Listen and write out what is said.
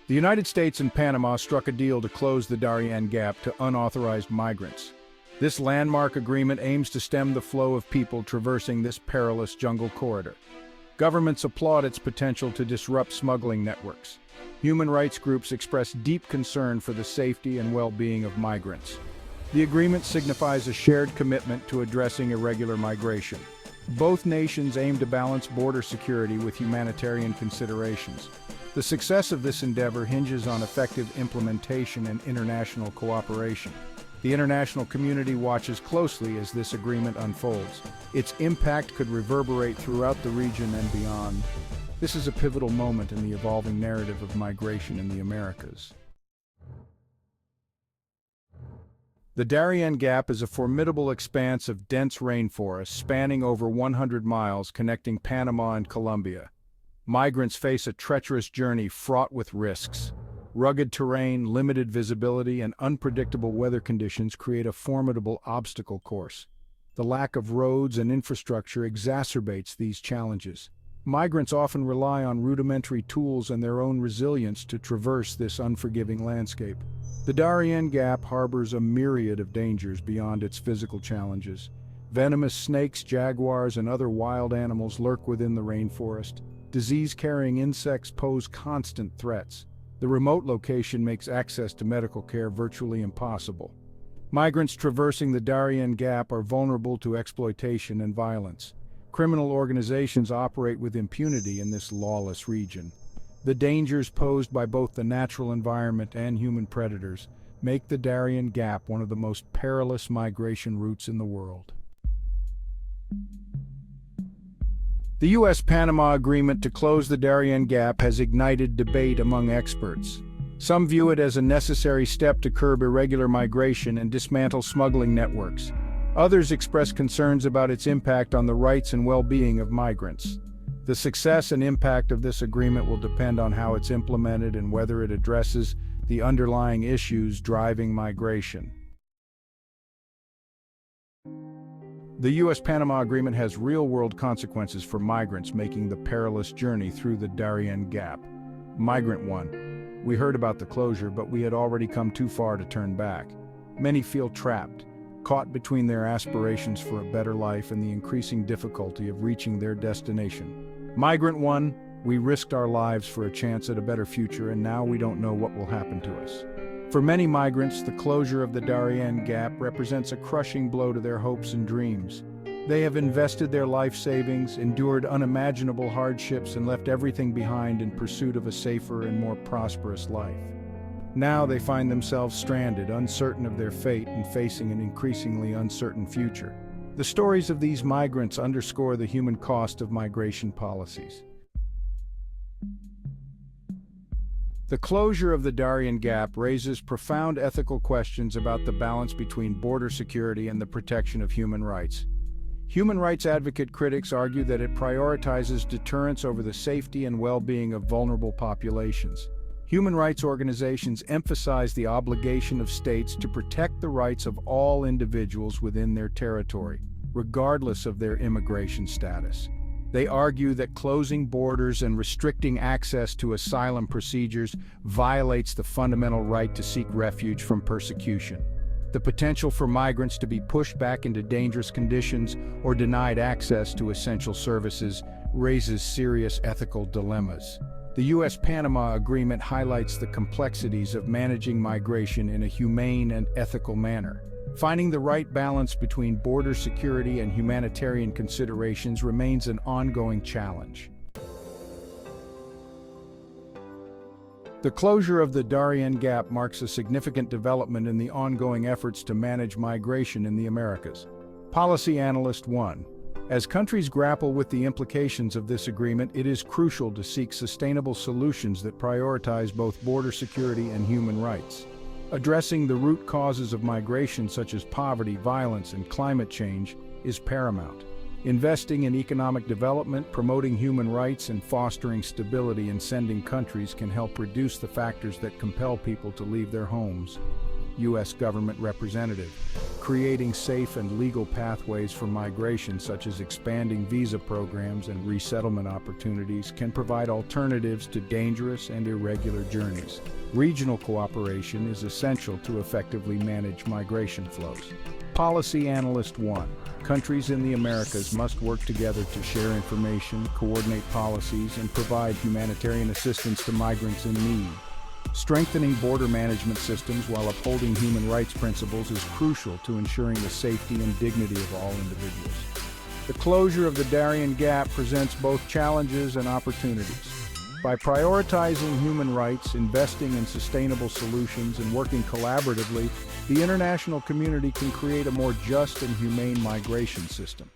The United States and Panama struck a deal to close the Darien Gap to unauthorized migrants. This landmark agreement aims to stem the flow of people traversing this perilous jungle corridor. Governments applaud its potential to disrupt smuggling networks. Human rights groups express deep concern for the safety and well-being of migrants. The agreement signifies a shared commitment to addressing irregular migration. Both nations aim to balance border security with humanitarian considerations. The success of this endeavor hinges on effective implementation and international cooperation. The international community watches closely as this agreement unfolds. Its impact could reverberate throughout the region and beyond. This is a pivotal moment in the evolving narrative of migration in the Americas. The Darien Gap is a formidable expanse of dense rainforest spanning over 100 miles connecting Panama and Colombia. Migrants face a treacherous journey fraught with risks. Rugged terrain, limited visibility, and unpredictable weather conditions create a formidable obstacle course. The lack of roads and infrastructure exacerbates these challenges. Migrants often rely on rudimentary tools and their own resilience to traverse this unforgiving landscape. The Darien Gap harbors a myriad of dangers beyond its physical challenges. Venomous snakes, jaguars, and other wild animals lurk within the rainforest. Disease-carrying insects pose constant threats. The remote location makes access to medical care virtually impossible. Migrants traversing the Darien Gap are vulnerable to exploitation and violence. Criminal organizations operate with impunity in this lawless region. The dangers posed by both the natural environment and human predators make the Darien Gap one of the most perilous migration routes in the world. The US-Panama agreement to close the Darien Gap has ignited debate among experts. Some view it as a necessary step to curb irregular migration and dismantle smuggling networks. Others express concerns about its impact on the rights and well-being of migrants. The success and impact of this agreement will depend on how it's implemented and whether it addresses the underlying issues driving migration. The US-Panama agreement has real-world consequences for migrants making the perilous journey through the Darien Gap. Migrant 1. We heard about the closure, but we had already come too far to turn back. Many feel trapped, caught between their aspirations for a better life and the increasing difficulty of reaching their destination. Migrant 1. We risked our lives for a chance at a better future, and now we don't know what will happen to us. For many migrants, the closure of the Darien Gap represents a crushing blow to their hopes and dreams. They have invested their life savings, endured unimaginable hardships, and left everything behind in pursuit of a safer and more prosperous life. Now they find themselves stranded, uncertain of their fate, and facing an increasingly uncertain future. The stories of these migrants underscore the human cost of migration policies. The closure of the Darien Gap raises profound ethical questions about the balance between border security and the protection of human rights. Human rights advocate critics argue that it prioritizes deterrence over the safety and well-being of vulnerable populations. Human rights organizations emphasize the obligation of states to protect the rights of all individuals within their territory, regardless of their immigration status. They argue that closing borders and restricting access to asylum procedures violates the fundamental right to seek refuge from persecution. The potential for migrants to be pushed back into dangerous conditions or denied access to essential services raises serious ethical dilemmas. The US-Panama agreement highlights the complexities of managing migration in a humane and ethical manner. Finding the right balance between border security and humanitarian considerations remains an ongoing challenge. The closure of the Darien Gap marks a significant development in the ongoing efforts to manage migration in the Americas. Policy Analyst 1. As countries grapple with the implications of this agreement, it is crucial to seek sustainable solutions that prioritize both border security and human rights. Addressing the root causes of migration, such as poverty, violence, and climate change, is paramount. Investing in economic development, promoting human rights, and fostering stability in sending countries can help reduce the factors that compel people to leave their homes. U.S. Government Representative. creating safe and legal pathways for migration, such as expanding visa programs and resettlement opportunities, can provide alternatives to dangerous and irregular journeys. Regional cooperation is essential to effectively manage migration flows. Policy Analyst 1. Countries in the Americas must work together to share information, coordinate policies, and provide humanitarian assistance to migrants in need. Strengthening border management systems while upholding human rights principles is crucial to ensuring the safety and dignity of all individuals. The closure of the Darien Gap presents both challenges and opportunities. By prioritizing human rights, investing in sustainable solutions, and working collaboratively, the international community can create a more just and humane migration system.